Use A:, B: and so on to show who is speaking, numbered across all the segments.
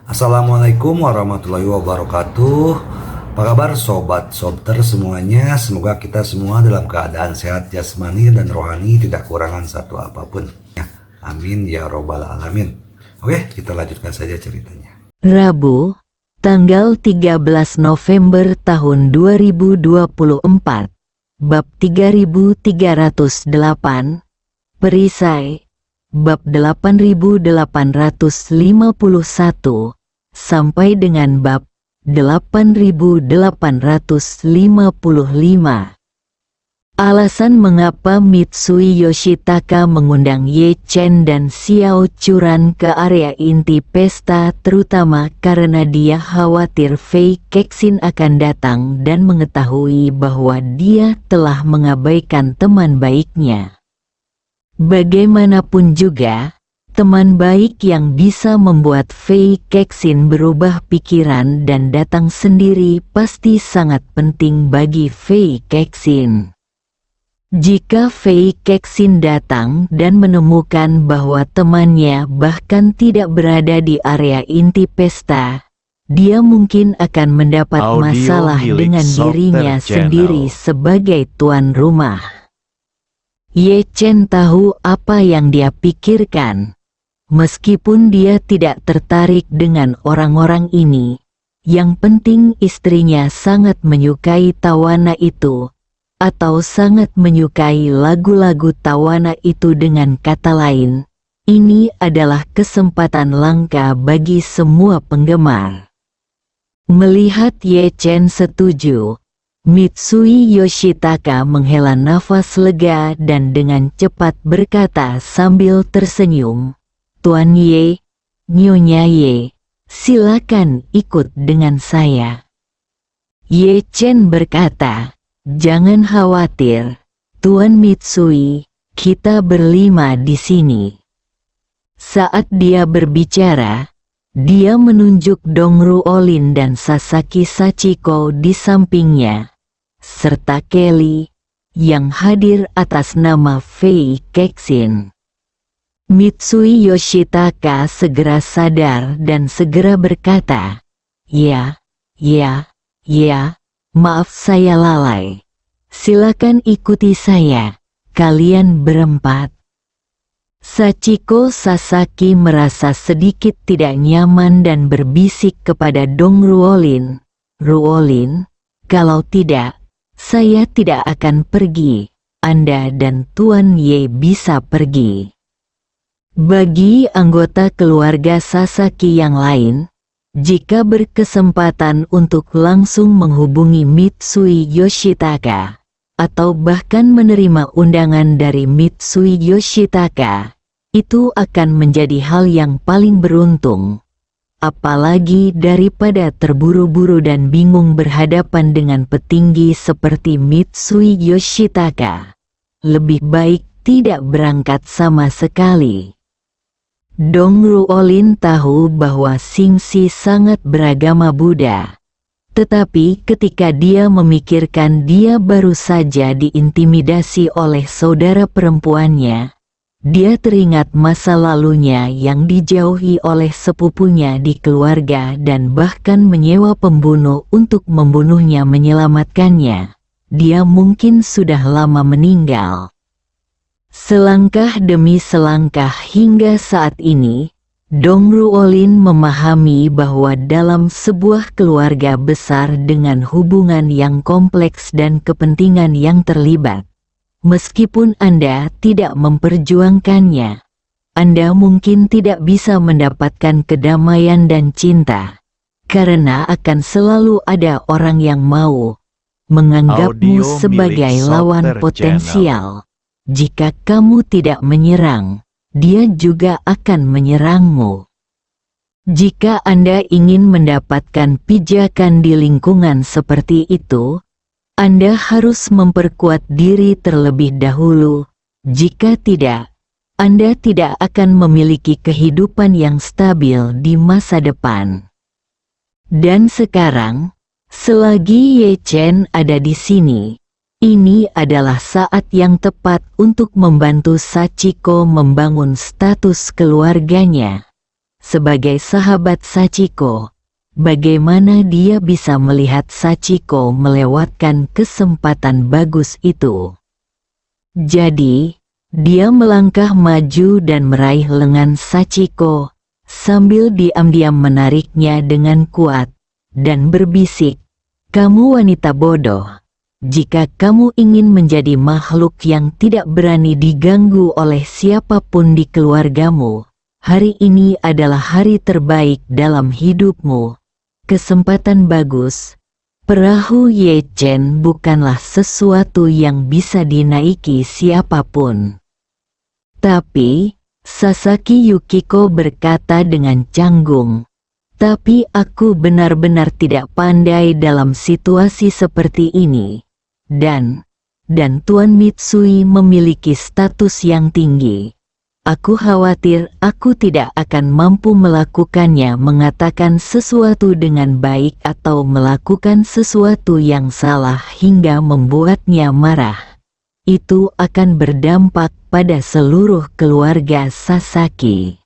A: Assalamualaikum warahmatullahi wabarakatuh. Apa kabar sobat sobter semuanya? Semoga kita semua dalam keadaan sehat jasmani dan rohani, tidak kurangan satu apapun. Amin ya robbal alamin. Oke, kita lanjutkan saja ceritanya.
B: Rabu, tanggal 13 November tahun 2024, bab 3308, perisai, bab 8851, sampai dengan bab 8855. Alasan mengapa Mitsui Yoshitaka mengundang Ye Chen dan Xiao Churan ke area inti pesta terutama karena dia khawatir Fei Kexin akan datang dan mengetahui bahwa dia telah mengabaikan teman baiknya. Bagaimanapun juga, teman baik yang bisa membuat Fei Kexin berubah pikiran dan datang sendiri pasti sangat penting bagi Fei Kexin. Jika Fei Kexin datang dan menemukan bahwa temannya bahkan tidak berada di area inti pesta, dia mungkin akan mendapat masalah dengan dirinya sendiri sebagai tuan rumah. Ye Chen tahu apa yang dia pikirkan. Meskipun dia tidak tertarik dengan orang-orang ini, yang penting istrinya sangat menyukai tawana itu, atau sangat menyukai lagu-lagu tawana itu. Dengan kata lain, ini adalah kesempatan langka bagi semua penggemar. Melihat Ye Chen setuju, Mitsui Yoshitaka menghela nafas lega dan dengan cepat berkata sambil tersenyum, "Tuan Ye, Nyonya Ye, silakan ikut dengan saya." Ye Chen berkata, "Jangan khawatir, Tuan Mitsui, kita berlima di sini." Saat dia berbicara, dia menunjuk Dongru Olin dan Sasaki Sachiko di sampingnya, serta Kelly, yang hadir atas nama Fei Kexin. Mitsui Yoshitaka segera sadar dan segera berkata, Ya, maaf saya lalai. Silakan ikuti saya, kalian berempat." Sachiko Sasaki merasa sedikit tidak nyaman dan berbisik kepada Dong Ruolin. "Ruolin, kalau tidak, saya tidak akan pergi. Anda dan Tuan Ye bisa pergi." Bagi anggota keluarga Sasaki yang lain, jika berkesempatan untuk langsung menghubungi Mitsui Yoshitaka, atau bahkan menerima undangan dari Mitsui Yoshitaka, itu akan menjadi hal yang paling beruntung. Apalagi daripada terburu-buru dan bingung berhadapan dengan petinggi seperti Mitsui Yoshitaka. Lebih baik tidak berangkat sama sekali. Dong Ruolin tahu bahwa Xingxi sangat beragama Buddha. Tetapi ketika dia memikirkan dia baru saja diintimidasi oleh saudara perempuannya, dia teringat masa lalunya yang dijauhi oleh sepupunya di keluarga dan bahkan menyewa pembunuh untuk membunuhnya menyelamatkannya. Dia mungkin sudah lama meninggal. Selangkah demi selangkah hingga saat ini, Dong Ruolin memahami bahwa dalam sebuah keluarga besar dengan hubungan yang kompleks dan kepentingan yang terlibat, meskipun Anda tidak memperjuangkannya, Anda mungkin tidak bisa mendapatkan kedamaian dan cinta, karena akan selalu ada orang yang mau menganggapmu sebagai lawan potensial. Jika kamu tidak menyerang, dia juga akan menyerangmu. Jika Anda ingin mendapatkan pijakan di lingkungan seperti itu, Anda harus memperkuat diri terlebih dahulu. Jika tidak, Anda tidak akan memiliki kehidupan yang stabil di masa depan. Dan sekarang, selagi Ye Chen ada di sini, ini adalah saat yang tepat untuk membantu Sachiko membangun status keluarganya. sebagai sahabat Sachiko, bagaimana dia bisa melihat Sachiko melewatkan kesempatan bagus itu? Jadi, dia melangkah maju dan meraih lengan Sachiko, sambil diam-diam menariknya dengan kuat, dan berbisik, "Kamu wanita bodoh. Jika kamu ingin menjadi makhluk yang tidak berani diganggu oleh siapapun di keluargamu, hari ini adalah hari terbaik dalam hidupmu. Kesempatan bagus. Perahu Ye Chen bukanlah sesuatu yang bisa dinaiki siapapun." Tapi, Sasaki Yukiko berkata dengan canggung, "Tapi aku benar-benar tidak pandai dalam situasi seperti ini. Dan Tuan Mitsui memiliki status yang tinggi. Aku khawatir aku tidak akan mampu melakukannya, mengatakan sesuatu dengan baik atau melakukan sesuatu yang salah hingga membuatnya marah. Itu akan berdampak pada seluruh keluarga Sasaki."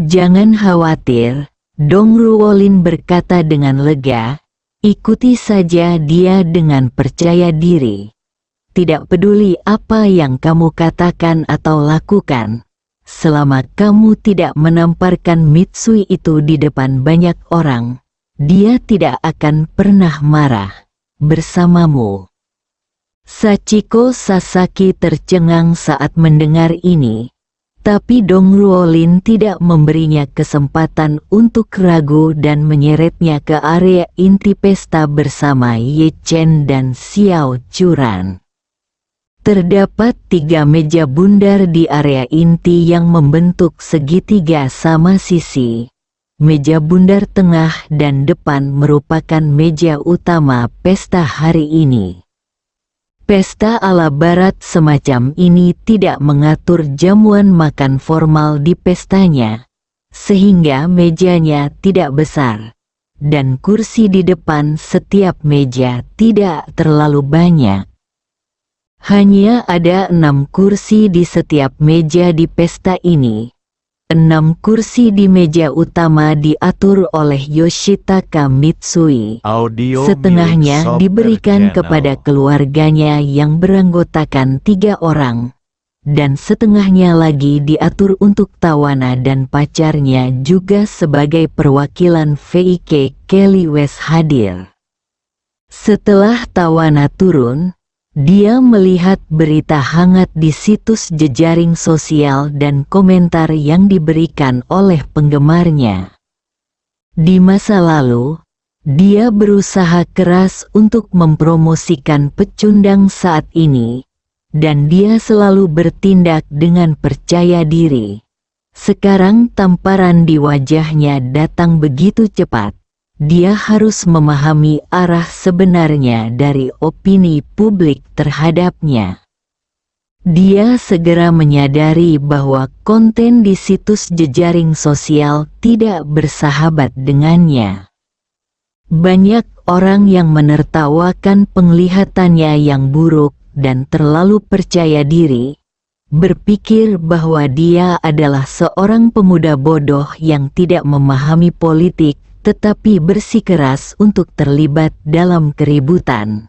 B: "Jangan khawatir," Dong Ruolin berkata dengan lega, "ikuti saja dia dengan percaya diri. Tidak peduli apa yang kamu katakan atau lakukan, selama kamu tidak menamparkan Mitsui itu di depan banyak orang, dia tidak akan pernah marah bersamamu." Sachiko Sasaki tercengang saat mendengar ini, tapi Dong Ruolin tidak memberinya kesempatan untuk ragu dan menyeretnya ke area inti pesta bersama Ye Chen dan Xiao Churan. Terdapat 3 meja bundar di area inti yang membentuk segitiga sama sisi. Meja bundar tengah dan depan merupakan meja utama pesta hari ini. Pesta ala barat semacam ini tidak mengatur jamuan makan formal di pestanya, sehingga mejanya tidak besar, dan kursi di depan setiap meja tidak terlalu banyak. Hanya ada 6 kursi di setiap meja di pesta ini. 6 kursi di meja utama diatur oleh Yoshitaka Mitsui. Setengahnya diberikan kepada keluarganya yang beranggotakan 3 orang, dan setengahnya lagi diatur untuk Tawana dan pacarnya juga sebagai perwakilan VIK Kelly West hadir. Setelah Tawana turun, dia melihat berita hangat di situs jejaring sosial dan komentar yang diberikan oleh penggemarnya. Di masa lalu, dia berusaha keras untuk mempromosikan pecundang saat ini, dan dia selalu bertindak dengan percaya diri. Sekarang tamparan di wajahnya datang begitu cepat. Dia harus memahami arah sebenarnya dari opini publik terhadapnya. Dia segera menyadari bahwa konten di situs jejaring sosial tidak bersahabat dengannya. Banyak orang yang menertawakan penglihatannya yang buruk dan terlalu percaya diri, berpikir bahwa dia adalah seorang pemuda bodoh yang tidak memahami politik tetapi bersikeras untuk terlibat dalam keributan.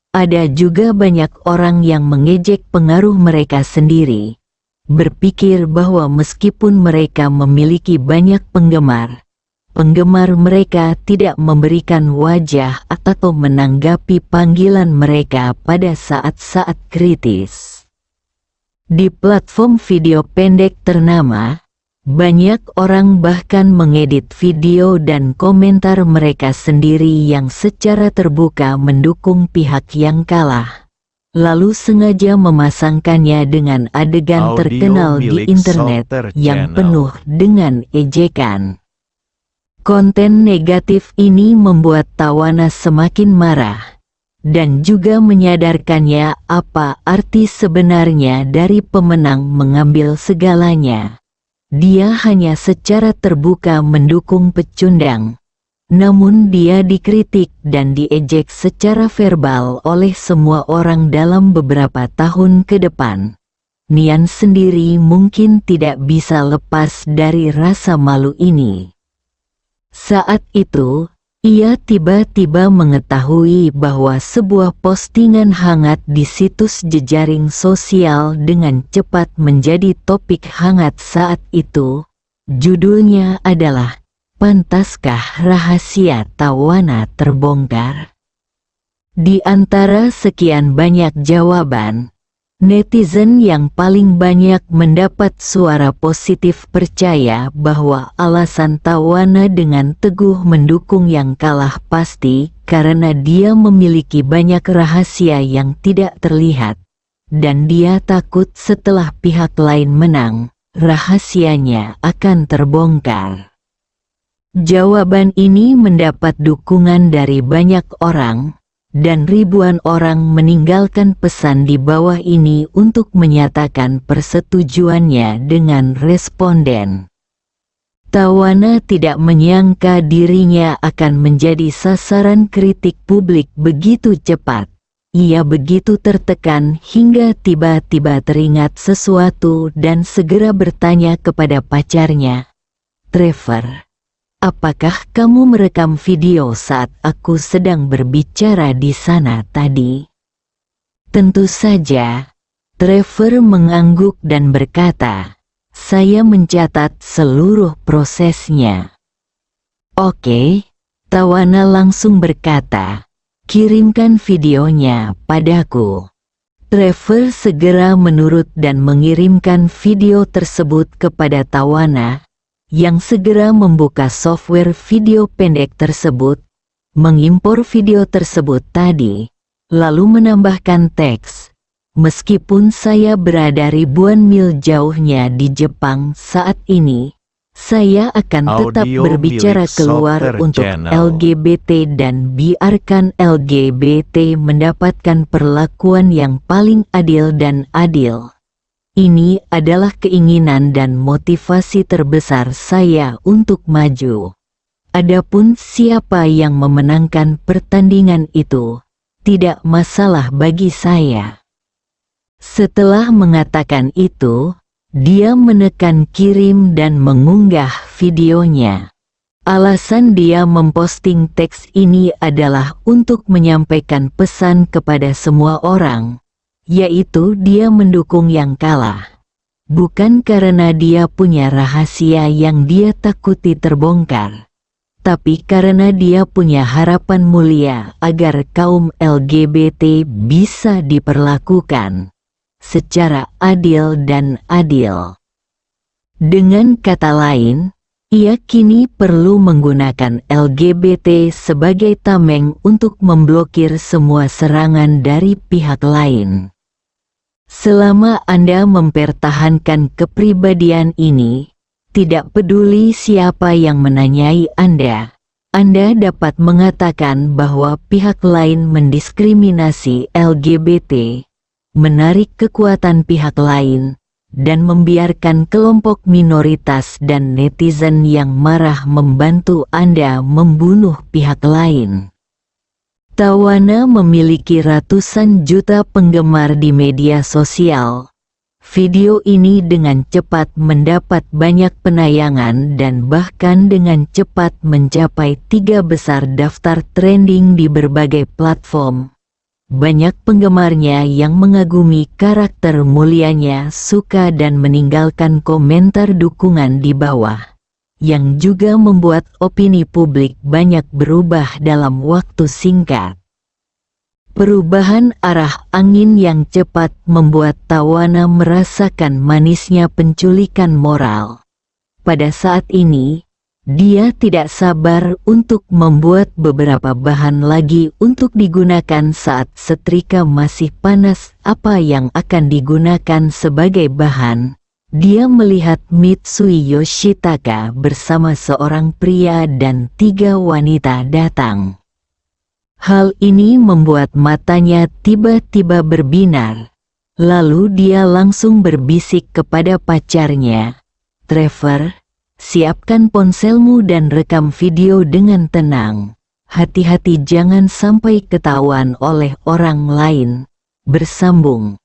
B: Ada juga banyak orang yang mengejek pengaruh mereka sendiri, berpikir bahwa meskipun mereka memiliki banyak penggemar, penggemar mereka tidak memberikan wajah atau menanggapi panggilan mereka pada saat-saat kritis. Di platform video pendek ternama, banyak orang bahkan mengedit video dan komentar mereka sendiri yang secara terbuka mendukung pihak yang kalah, lalu sengaja memasangkannya dengan adegan terkenal di internet yang penuh dengan ejekan. Konten negatif ini membuat Tawana semakin marah, dan juga menyadarkannya apa arti sebenarnya dari pemenang mengambil segalanya. Dia hanya secara terbuka mendukung pecundang, namun dia dikritik dan diejek secara verbal oleh semua orang dalam beberapa tahun ke depan. Nian sendiri mungkin tidak bisa lepas dari rasa malu ini. Saat itu, ia tiba-tiba mengetahui bahwa sebuah postingan hangat di situs jejaring sosial dengan cepat menjadi topik hangat saat itu. Judulnya adalah, "Pantaskah rahasia Tawana terbongkar?" Di antara sekian banyak jawaban, netizen yang paling banyak mendapat suara positif percaya bahwa alasan Tawana dengan teguh mendukung yang kalah pasti karena dia memiliki banyak rahasia yang tidak terlihat, dan dia takut setelah pihak lain menang, rahasianya akan terbongkar. Jawaban ini mendapat dukungan dari banyak orang, dan ribuan orang meninggalkan pesan di bawah ini untuk menyatakan persetujuannya dengan responden. Tawana tidak menyangka dirinya akan menjadi sasaran kritik publik begitu cepat. Ia begitu tertekan hingga tiba-tiba teringat sesuatu dan segera bertanya kepada pacarnya, "Trevor, apakah kamu merekam video saat aku sedang berbicara di sana tadi?" Tentu saja, Trevor mengangguk dan berkata, "Saya mencatat seluruh prosesnya." "Oke," Tawana langsung berkata, "kirimkan videonya padaku." Trevor segera menurut dan mengirimkan video tersebut kepada Tawana, yang segera membuka software video pendek tersebut, mengimpor video tersebut tadi, lalu menambahkan teks, "Meskipun saya berada ribuan mil jauhnya di Jepang saat ini, saya akan tetap
C: Audio
B: berbicara
C: milik
B: keluar
C: Software
B: untuk
C: Channel.
B: LGBT dan biarkan LGBT mendapatkan perlakuan yang paling adil dan adil. Ini adalah keinginan dan motivasi terbesar saya untuk maju. Adapun siapa yang memenangkan pertandingan itu, tidak masalah bagi saya." Setelah mengatakan itu, dia menekan kirim dan mengunggah videonya. Alasan dia memposting teks ini adalah untuk menyampaikan pesan kepada semua orang, yaitu dia mendukung yang kalah. Bukan karena dia punya rahasia yang dia takuti terbongkar, tapi karena dia punya harapan mulia agar kaum LGBT bisa diperlakukan secara adil dan adil. Dengan kata lain, ia kini perlu menggunakan LGBT sebagai tameng untuk memblokir semua serangan dari pihak lain. Selama Anda mempertahankan kepribadian ini, tidak peduli siapa yang menanyai Anda dapat mengatakan bahwa pihak lain mendiskriminasi LGBT, menarik kekuatan pihak lain, dan membiarkan kelompok minoritas dan netizen yang marah membantu Anda membunuh pihak lain. Tawana memiliki ratusan juta penggemar di media sosial. Video ini dengan cepat mendapat banyak penayangan dan bahkan dengan cepat mencapai 3 besar daftar trending di berbagai platform. Banyak penggemarnya yang mengagumi karakter mulianya suka dan meninggalkan komentar dukungan di bawah, yang juga membuat opini publik banyak berubah dalam waktu singkat. Perubahan arah angin yang cepat membuat Tawana merasakan manisnya penculikan moral. Pada saat ini, dia tidak sabar untuk membuat beberapa bahan lagi untuk digunakan saat setrika masih panas. Apa yang akan digunakan sebagai bahan? Dia melihat Mitsui Yoshitaka bersama seorang pria dan 3 wanita datang. Hal ini membuat matanya tiba-tiba berbinar. Lalu dia langsung berbisik kepada pacarnya, "Trevor, siapkan ponselmu dan rekam video dengan tenang. Hati-hati jangan sampai ketahuan oleh orang lain." Bersambung.